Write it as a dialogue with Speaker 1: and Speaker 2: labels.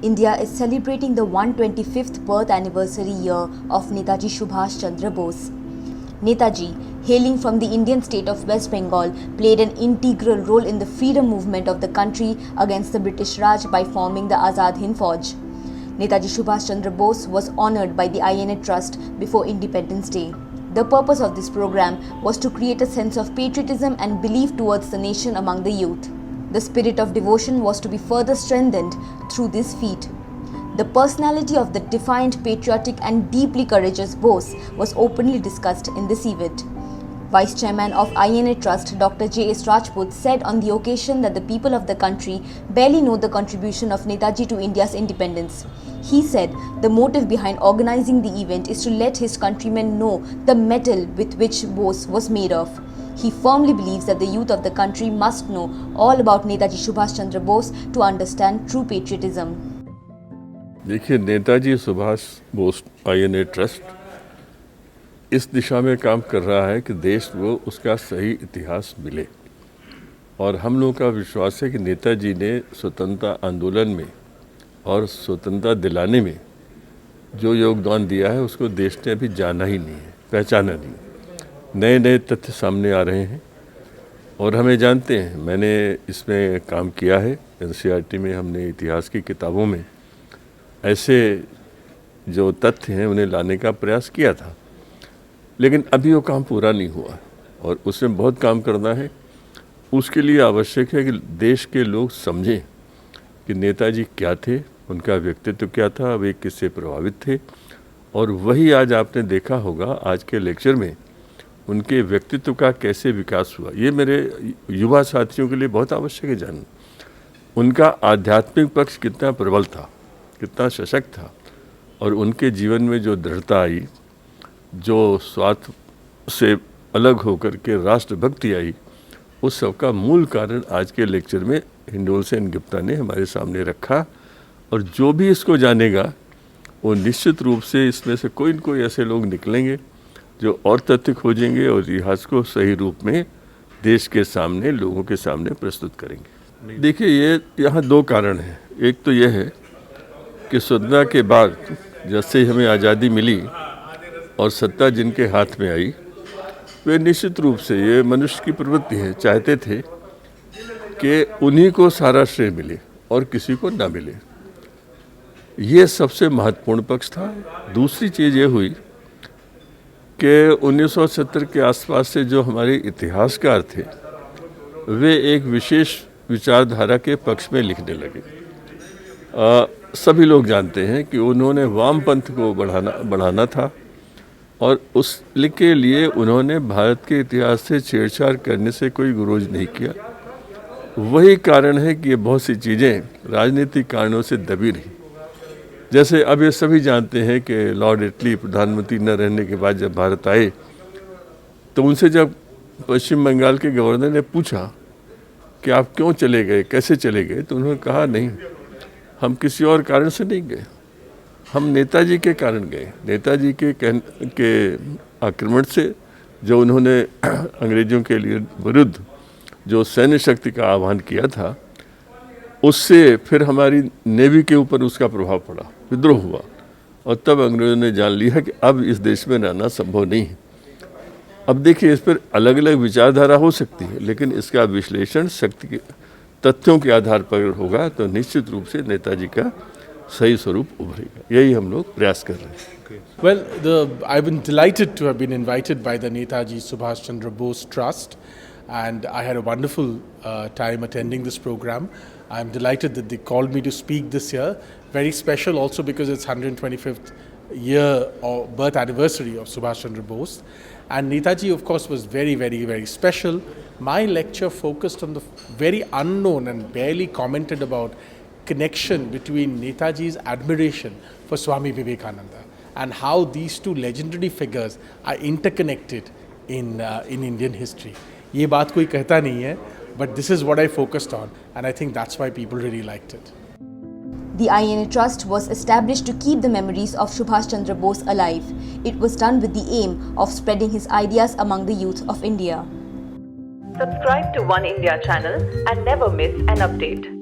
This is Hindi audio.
Speaker 1: India is celebrating the 125th birth anniversary year of Netaji Subhash Chandra Bose. Netaji, hailing from the Indian state of West Bengal, played an integral role in the freedom movement of the country against the British Raj by forming the Azad Hind Fauj. Netaji Subhash Chandra Bose was honoured by the INA Trust before Independence Day. The purpose of this program was to create a sense of patriotism and belief towards the nation among the youth. The spirit of devotion was to be further strengthened through this feat. The personality of the defiant, patriotic and deeply courageous Bose was openly discussed in this event. Vice Chairman of INA Trust Dr. J.S. Rajput said on the occasion that the people of the country barely know the contribution of Netaji to India's independence. He said the motive behind organizing the event is to let his countrymen know the metal with which Bose was made of. He firmly believes that the youth of the country must know all about Netaji Subhash Chandra Bose to understand true patriotism.
Speaker 2: देखिए, नेताजी सुभाष बोस INA ट्रस्ट इस दिशा में काम कर रहा है कि देश को उसका सही इतिहास मिले, और हम लोगों का विश्वास है कि नेताजी ने स्वतंत्रता आंदोलन में और स्वतंत्रता दिलाने में जो योगदान दिया है उसको देश ने अभी जाना ही नहीं है, पहचाना नहीं। नए नए तथ्य सामने आ रहे हैं और हमें जानते हैं, मैंने इसमें काम किया है। NCERT में हमने इतिहास की किताबों में ऐसे जो तथ्य हैं उन्हें लाने का प्रयास किया था, लेकिन अभी वो काम पूरा नहीं हुआ और उसमें बहुत काम करना है। उसके लिए आवश्यक है कि देश के लोग समझें कि नेताजी क्या थे, उनका व्यक्तित्व क्या था, वे किससे प्रभावित थे, और वही आज आपने देखा होगा आज के लेक्चर में उनके व्यक्तित्व का कैसे विकास हुआ। ये मेरे युवा साथियों के लिए बहुत आवश्यक है जानना। उनका आध्यात्मिक पक्ष कितना प्रबल था, कितना सशक्त था, और उनके जीवन में जो दृढ़ता आई, जो स्वार्थ से अलग होकर के राष्ट्रभक्ति आई, उस सब का मूल कारण आज के लेक्चर में हिंडोल सेन गुप्ता ने हमारे सामने रखा। और जो भी इसको जानेगा वो निश्चित रूप से इसमें से कोई न कोई ऐसे लोग निकलेंगे जो और तथ्य खोजेंगे और इतिहास को सही रूप में देश के सामने, लोगों के सामने प्रस्तुत करेंगे। देखिए, ये यहाँ दो कारण हैं। एक तो यह है कि स्वतंत्रता के बाद जैसे हमें आज़ादी मिली और सत्ता जिनके हाथ में आई, वे निश्चित रूप से, ये मनुष्य की प्रवृत्ति है, चाहते थे कि उन्हीं को सारा श्रेय मिले और किसी को ना मिले। ये सबसे महत्वपूर्ण पक्ष था। दूसरी चीज़ ये हुई कि 1970 के आसपास से जो हमारे इतिहासकार थे वे एक विशेष विचारधारा के पक्ष में लिखने लगे। सभी लोग जानते हैं कि उन्होंने वामपंथ को बढ़ाना था और उसके लिए उन्होंने भारत के इतिहास से छेड़छाड़ करने से कोई गुरेज नहीं किया। वही कारण है कि ये बहुत सी चीज़ें राजनीतिक कारणों से दबी रही। जैसे अब ये सभी जानते हैं कि लॉर्ड एटली प्रधानमंत्री न रहने के बाद जब भारत आए तो उनसे जब पश्चिम बंगाल के गवर्नर ने पूछा कि आप क्यों चले गए, कैसे चले गए, तो उन्होंने कहा नहीं, हम किसी और कारण से नहीं गए, हम नेताजी के कारण गए। नेताजी के आक्रमण से जो उन्होंने अंग्रेज़ों के लिए विरुद्ध जो सैन्य शक्ति का आह्वान किया था, उससे फिर हमारी नेवी के ऊपर उसका प्रभाव पड़ा, विद्रोह हुआ, और तब अंग्रेज़ों ने जान लिया कि अब इस देश में रहना संभव नहीं है। अब देखिए, इस पर अलग अलग विचारधारा हो सकती है, लेकिन इसका विश्लेषण शक्ति के तथ्यों के आधार पर होगा तो निश्चित रूप से नेताजी का सही स्वरूप उभरेगा। यही हम लोग प्रयास कर रहे हैं।
Speaker 3: Well, I've been delighted to have been invited by the Netaji Subhash Chandra Bose Trust, and I had a wonderful time attending this program. I'm delighted that they called me to speak this year. Very special also because it's 125th year or birth anniversary of Subhash Chandra Bose. And Netaji, of course, was very, very, very special. My lecture focused on the very unknown and barely commented about connection between Netaji's admiration for Swami Vivekananda and how these two legendary figures are interconnected in Indian history. ये बात कोई कहता नहीं है, but this is what I focused on, and I think that's why people really liked it.
Speaker 1: The INA Trust was established to keep the memories of Subhash Chandra Bose alive. It was done with the aim of spreading his ideas among the youth of India.
Speaker 4: Subscribe to One India channel and never miss an update.